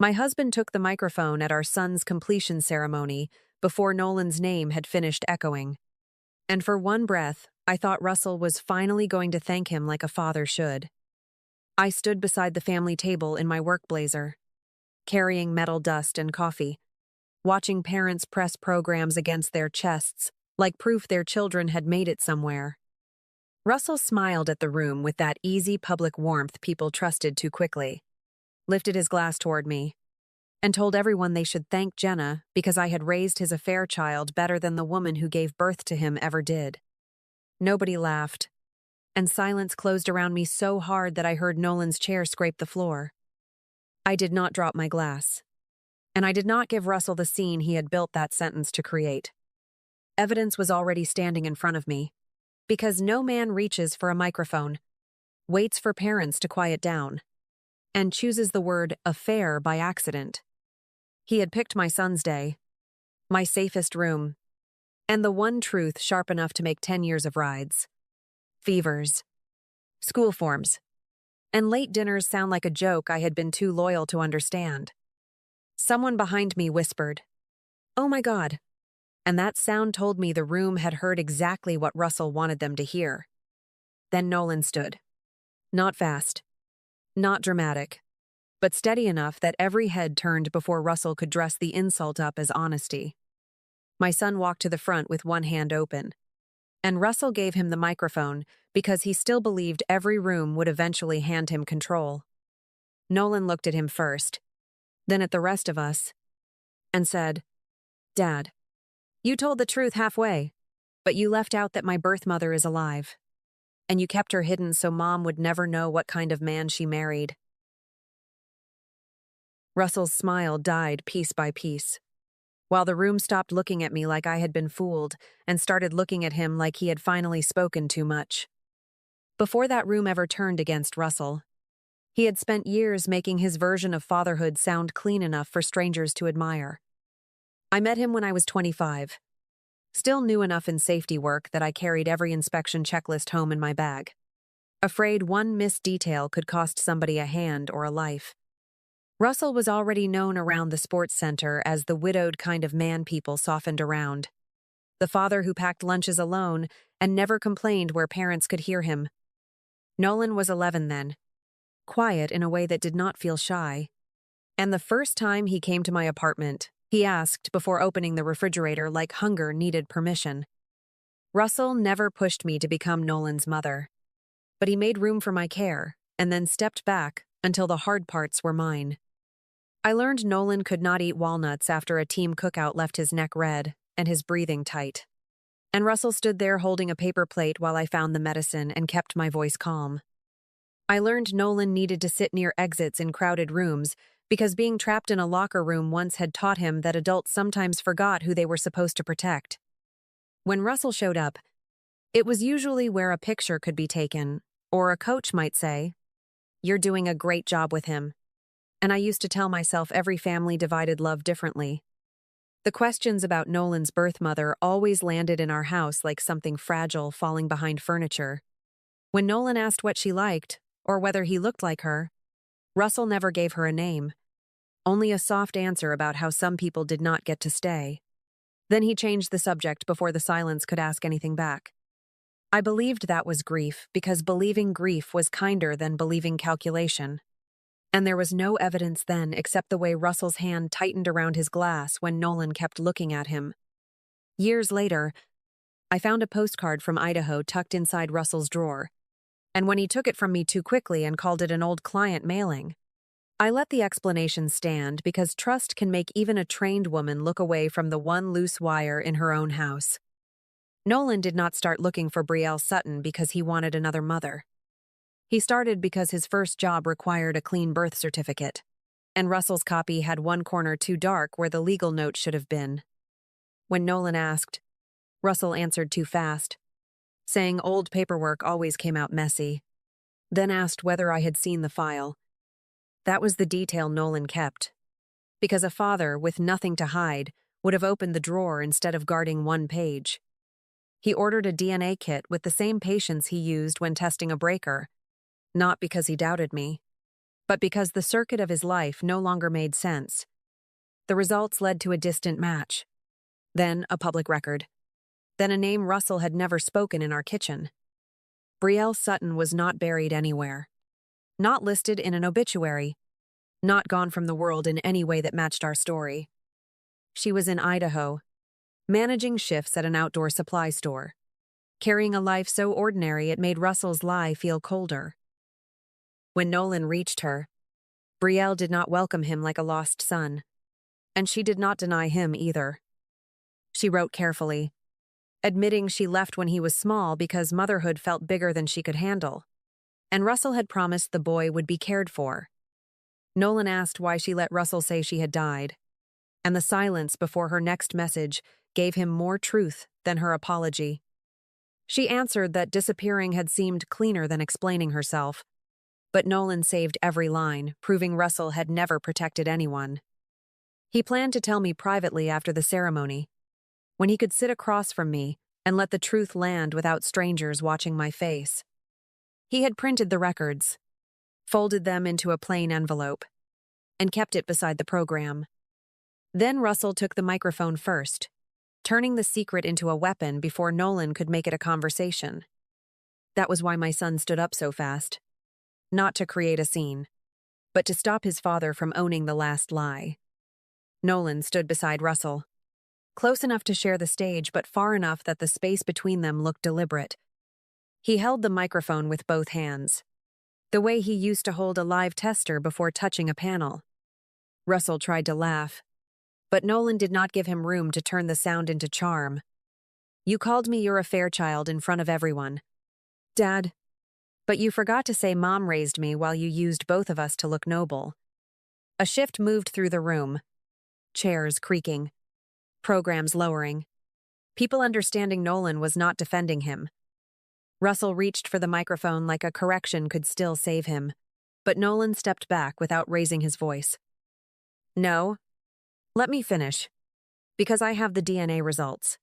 My husband took the microphone at our son's completion ceremony before Nolan's name had finished echoing. And for one breath, I thought Russell was finally going to thank him like a father should. I stood beside the family table in my work blazer, carrying metal dust and coffee, watching parents press programs against their chests like proof their children had made it somewhere. Russell smiled at the room with that easy public warmth people trusted too quickly, lifted his glass toward me, and told everyone they should thank Jenna because I had raised his affair child better than the woman who gave birth to him ever did. Nobody laughed, and silence closed around me so hard that I heard Nolan's chair scrape the floor. I did not drop my glass, and I did not give Russell the scene he had built that sentence to create. Evidence was already standing in front of me, because no man reaches for a microphone, waits for parents to quiet down, and chooses the word affair by accident. He had picked my son's day, my safest room, and the one truth sharp enough to make 10 years of rides. Fevers, school forms, and late dinners sound like a joke I had been too loyal to understand. Someone behind me whispered, "Oh my God," and that sound told me the room had heard exactly what Russell wanted them to hear. Then Nolan stood. Not fast, not dramatic, but steady enough that every head turned before Russell could dress the insult up as honesty. My son walked to the front with one hand open, and Russell gave him the microphone because he still believed every room would eventually hand him control. Nolan looked at him first, then at the rest of us, and said, "Dad, you told the truth halfway, but you left out that my birth mother is alive, and you kept her hidden so Mom would never know what kind of man she married." Russell's smile died piece by piece, while the room stopped looking at me like I had been fooled and started looking at him like he had finally spoken too much. Before that room ever turned against Russell, he had spent years making his version of fatherhood sound clean enough for strangers to admire. I met him when I was 25, still new enough in safety work that I carried every inspection checklist home in my bag, afraid one missed detail could cost somebody a hand or a life. Russell was already known around the sports center as the widowed kind of man people softened around, the father who packed lunches alone and never complained where parents could hear him. Nolan was 11 then, quiet in a way that did not feel shy. And the first time he came to my apartment, he asked before opening the refrigerator like hunger needed permission. Russell never pushed me to become Nolan's mother, but he made room for my care and then stepped back until the hard parts were mine. I learned Nolan could not eat walnuts after a team cookout left his neck red and his breathing tight. And Russell stood there holding a paper plate while I found the medicine and kept my voice calm. I learned Nolan needed to sit near exits in crowded rooms because being trapped in a locker room once had taught him that adults sometimes forgot who they were supposed to protect. When Russell showed up, it was usually where a picture could be taken, or a coach might say, "You're doing a great job with him." And I used to tell myself every family divided love differently. The questions about Nolan's birth mother always landed in our house like something fragile falling behind furniture. When Nolan asked what she liked, or whether he looked like her, Russell never gave her a name, only a soft answer about how some people did not get to stay. Then he changed the subject before the silence could ask anything back. I believed that was grief because believing grief was kinder than believing calculation. And there was no evidence then except the way Russell's hand tightened around his glass when Nolan kept looking at him. Years later, I found a postcard from Idaho tucked inside Russell's drawer, and when he took it from me too quickly and called it an old client mailing, I let the explanation stand because trust can make even a trained woman look away from the one loose wire in her own house. Nolan did not start looking for Brielle Sutton because he wanted another mother. He started because his first job required a clean birth certificate, and Russell's copy had one corner too dark where the legal note should have been. When Nolan asked, Russell answered too fast, saying old paperwork always came out messy, then asked whether I had seen the file. That was the detail Nolan kept, because a father with nothing to hide would have opened the drawer instead of guarding one page. He ordered a DNA kit with the same patience he used when testing a breaker, not because he doubted me, But because the circuit of his life no longer made sense, the results led to a distant match, then a public record, then a name Russell had never spoken in our kitchen. Brielle Sutton was not buried anywhere, not listed in an obituary, not gone from the world in any way that matched our story. She was in Idaho, managing shifts at an outdoor supply store, carrying a life so ordinary it made Russell's lie feel colder. When Nolan reached her, Brielle did not welcome him like a lost son, and she did not deny him either. She wrote carefully, admitting she left when he was small because motherhood felt bigger than she could handle, and Russell had promised the boy would be cared for. Nolan asked why she let Russell say she had died, and the silence before her next message gave him more truth than her apology. She answered that disappearing had seemed cleaner than explaining herself, but Nolan saved every line, proving Russell had never protected anyone. He planned to tell me privately after the ceremony, when he could sit across from me and let the truth land without strangers watching my face. He had printed the records, folded them into a plain envelope, and kept it beside the program. Then Russell took the microphone first, turning the secret into a weapon before Nolan could make it a conversation. That was why my son stood up so fast. Not to create a scene, but to stop his father from owning the last lie. Nolan stood beside Russell, close enough to share the stage but far enough that the space between them looked deliberate. He held the microphone with both hands, the way he used to hold a live tester before touching a panel. Russell tried to laugh, but Nolan did not give him room to turn the sound into charm. "You called me your affair child in front of everyone. Dad, but you forgot to say Mom raised me while you used both of us to look noble." A shift moved through the room, chairs creaking, programs lowering, people understanding Nolan was not defending him. Russell reached for the microphone like a correction could still save him, but Nolan stepped back without raising his voice. "No, let me finish, because I have the DNA results,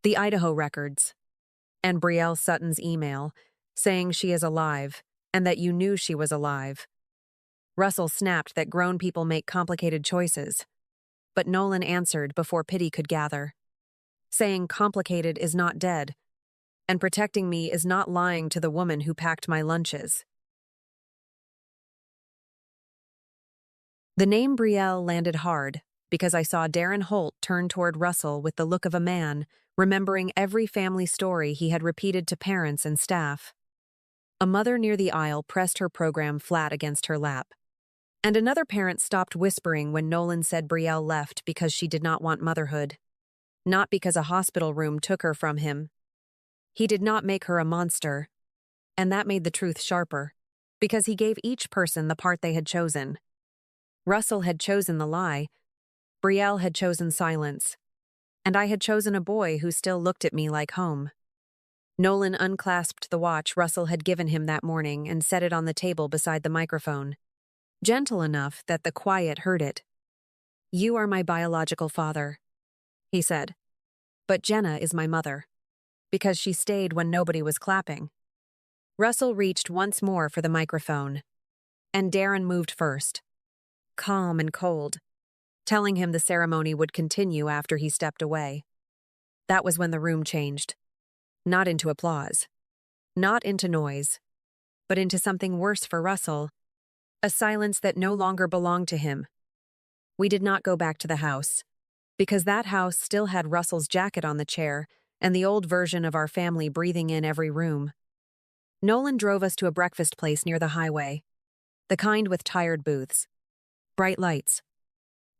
the Idaho records, and Brielle Sutton's email saying she is alive and that you knew she was alive." Russell snapped that grown people make complicated choices, but Nolan answered before pity could gather, saying complicated is not dead, and protecting me is not lying to the woman who packed my lunches. The name Brielle landed hard because I saw Darren Holt turn toward Russell with the look of a man remembering every family story he had repeated to parents and staff. A mother near the aisle pressed her program flat against her lap, and another parent stopped whispering when Nolan said Brielle left because she did not want motherhood, not because a hospital room took her from him. He did not make her a monster, and that made the truth sharper, because he gave each person the part they had chosen. Russell had chosen the lie, Brielle had chosen silence, and I had chosen a boy who still looked at me like home. Nolan unclasped the watch Russell had given him that morning and set it on the table beside the microphone, gentle enough that the quiet heard it. "You are my biological father," he said, "but Jenna is my mother, because she stayed when nobody was clapping." Russell reached once more for the microphone, and Darren moved first, calm and cold, telling him the ceremony would continue after he stepped away. That was when the room changed. Not into applause, not into noise, but into something worse for Russell, a silence that no longer belonged to him. We did not go back to the house, because that house still had Russell's jacket on the chair and the old version of our family breathing in every room. Nolan drove us to a breakfast place near the highway, the kind with tired booths, bright lights,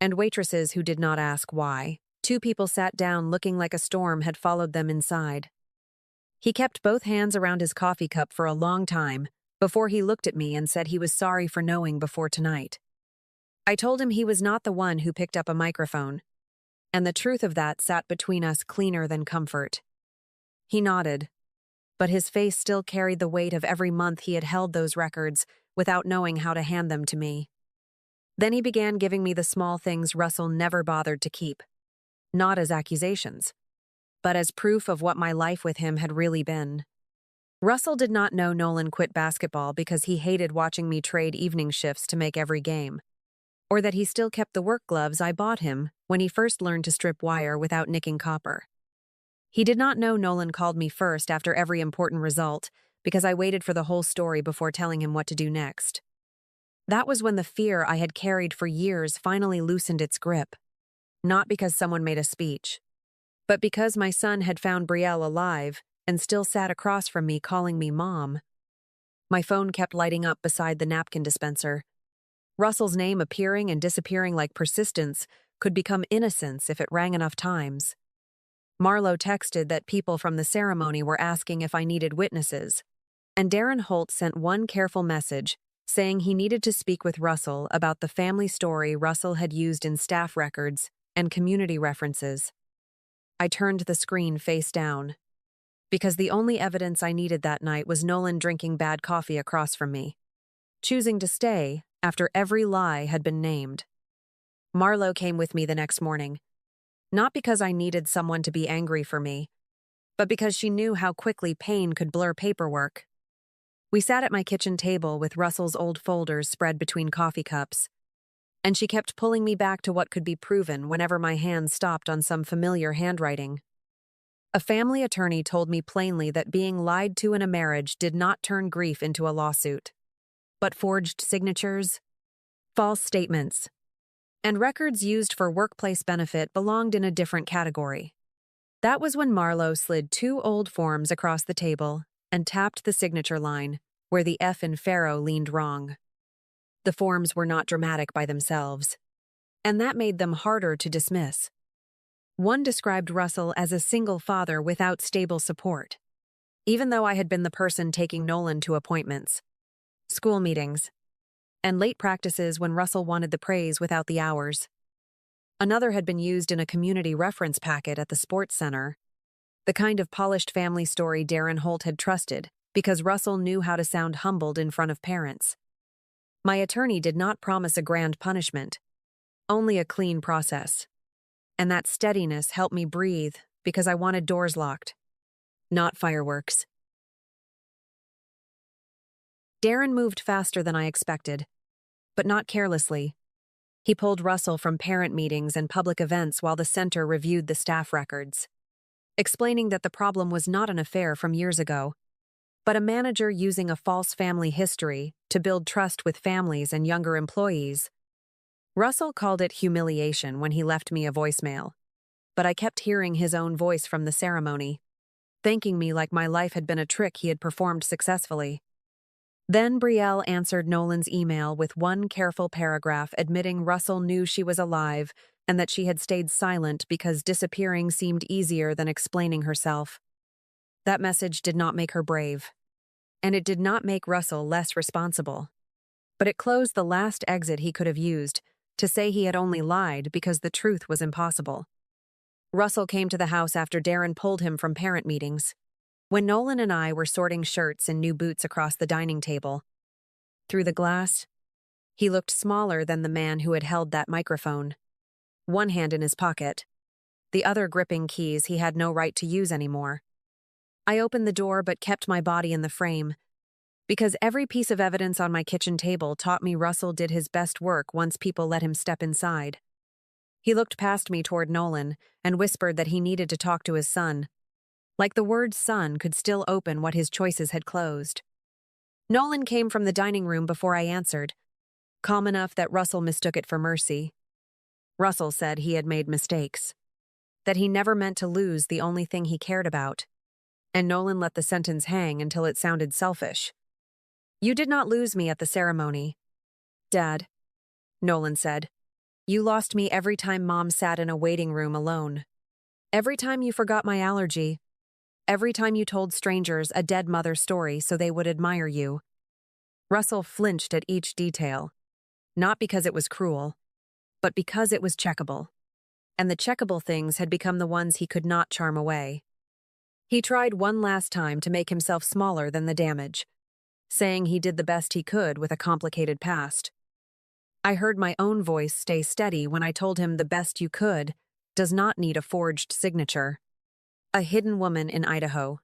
and waitresses who did not ask why. Two people sat down looking like a storm had followed them inside. He kept both hands around his coffee cup for a long time before he looked at me and said he was sorry for knowing before tonight. I told him he was not the one who picked up a microphone, and the truth of that sat between us cleaner than comfort. He nodded, but his face still carried the weight of every month he had held those records without knowing how to hand them to me. Then he began giving me the small things Russell never bothered to keep, not as accusations, but as proof of what my life with him had really been. Russell did not know Nolan quit basketball because he hated watching me trade evening shifts to make every game, or that he still kept the work gloves I bought him when he first learned to strip wire without nicking copper. He did not know Nolan called me first after every important result because I waited for the whole story before telling him what to do next. That was when the fear I had carried for years finally loosened its grip, not because someone made a speech, but because my son had found Brielle alive and still sat across from me calling me Mom. My phone kept lighting up beside the napkin dispenser. Russell's name appearing and disappearing like persistence could become innocence if it rang enough times. Marlowe texted that people from the ceremony were asking if I needed witnesses, and Darren Holt sent one careful message saying he needed to speak with Russell about the family story Russell had used in staff records and community references. I turned the screen face down, because the only evidence I needed that night was Nolan drinking bad coffee across from me, choosing to stay after every lie had been named. Marlowe came with me the next morning, not because I needed someone to be angry for me, but because she knew how quickly pain could blur paperwork. We sat at my kitchen table with Russell's old folders spread between coffee cups, and she kept pulling me back to what could be proven whenever my hand stopped on some familiar handwriting. A family attorney told me plainly that being lied to in a marriage did not turn grief into a lawsuit, but forged signatures, false statements, and records used for workplace benefit belonged in a different category. That was when Marlowe slid 2 old forms across the table and tapped the signature line, where the F in Pharaoh leaned wrong. The forms were not dramatic by themselves, and that made them harder to dismiss. One described Russell as a single father without stable support, even though I had been the person taking Nolan to appointments, school meetings, and late practices when Russell wanted the praise without the hours. Another had been used in a community reference packet at the sports center, the kind of polished family story Darren Holt had trusted because Russell knew how to sound humbled in front of parents. My attorney did not promise a grand punishment, only a clean process. And that steadiness helped me breathe because I wanted doors locked, not fireworks. Darren moved faster than I expected, but not carelessly. He pulled Russell from parent meetings and public events while the center reviewed the staff records, explaining that the problem was not an affair from years ago, but a manager using a false family history to build trust with families and younger employees. Russell called it humiliation when he left me a voicemail, but I kept hearing his own voice from the ceremony, thanking me like my life had been a trick he had performed successfully. Then Brielle answered Nolan's email with one careful paragraph admitting Russell knew she was alive and that she had stayed silent because disappearing seemed easier than explaining herself. That message did not make her brave, and it did not make Russell less responsible, but it closed the last exit he could have used to say he had only lied because the truth was impossible. Russell came to the house after Darren pulled him from parent meetings, when Nolan and I were sorting shirts and new boots across the dining table. Through the glass, he looked smaller than the man who had held that microphone, one hand in his pocket, the other gripping keys he had no right to use anymore. I opened the door but kept my body in the frame, because every piece of evidence on my kitchen table taught me Russell did his best work once people let him step inside. He looked past me toward Nolan and whispered that he needed to talk to his son, like the word son could still open what his choices had closed. Nolan came from the dining room before I answered, calm enough that Russell mistook it for mercy. Russell said he had made mistakes, that he never meant to lose the only thing he cared about, and Nolan let the sentence hang until it sounded selfish. You did not lose me at the ceremony, Dad, Nolan said. You lost me every time Mom sat in a waiting room alone. Every time you forgot my allergy. Every time you told strangers a dead mother's story so they would admire you. Russell flinched at each detail, not because it was cruel, but because it was checkable. And the checkable things had become the ones he could not charm away. He tried one last time to make himself smaller than the damage, saying he did the best he could with a complicated past. I heard my own voice stay steady when I told him the best you could does not need a forged signature. A hidden woman in Idaho,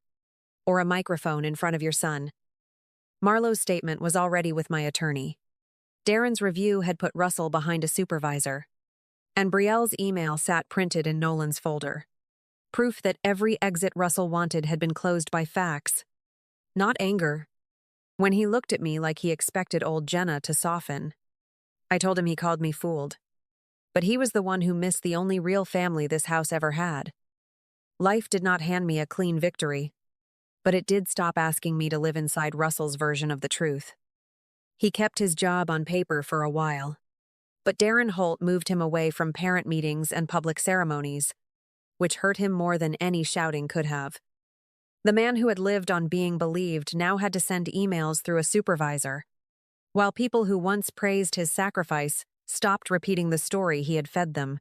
or a microphone in front of your son. Marlowe's statement was already with my attorney. Darren's review had put Russell behind a supervisor, and Brielle's email sat printed in Nolan's folder. Proof that every exit Russell wanted had been closed by fax, not anger. When he looked at me like he expected old Jenna to soften, I told him he called me fooled. But he was the one who missed the only real family this house ever had. Life did not hand me a clean victory, but it did stop asking me to live inside Russell's version of the truth. He kept his job on paper for a while, but Darren Holt moved him away from parent meetings and public ceremonies, which hurt him more than any shouting could have. The man who had lived on being believed now had to send emails through a supervisor, while people who once praised his sacrifice stopped repeating the story he had fed them.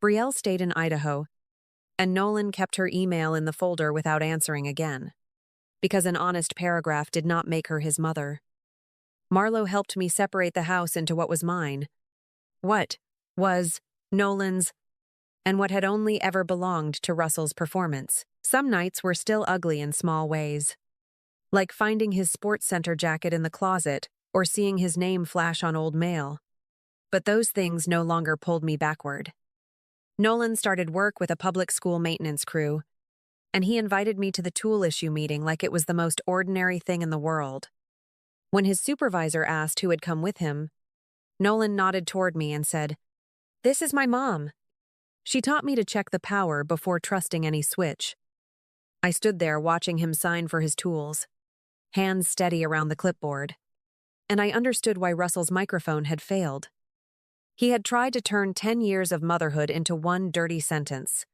Brielle stayed in Idaho, and Nolan kept her email in the folder without answering again, because an honest paragraph did not make her his mother. Marlowe helped me separate the house into what was mine, what was Nolan's, and what had only ever belonged to Russell's performance. Some nights were still ugly in small ways, like finding his sports center jacket in the closet or seeing his name flash on old mail. But those things no longer pulled me backward. Nolan started work with a public school maintenance crew, and he invited me to the tool issue meeting like it was the most ordinary thing in the world. When his supervisor asked who had come with him, Nolan nodded toward me and said, "This is my mom. She taught me to check the power before trusting any switch." I stood there watching him sign for his tools, hands steady around the clipboard, and I understood why Russell's microphone had failed. He had tried to turn 10 years of motherhood into one dirty sentence,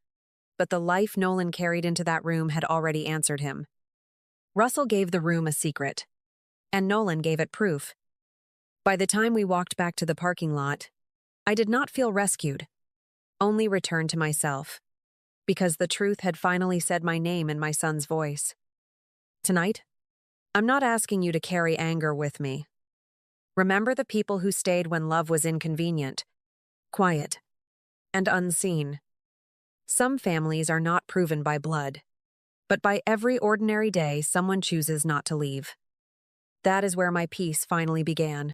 but the life Nolan carried into that room had already answered him. Russell gave the room a secret, and Nolan gave it proof. By the time we walked back to the parking lot, I did not feel rescued, only returned to myself, because the truth had finally said my name in my son's voice. Tonight, I'm not asking you to carry anger with me. Remember the people who stayed when love was inconvenient, quiet, and unseen. Some families are not proven by blood, but by every ordinary day someone chooses not to leave. That is where my peace finally began.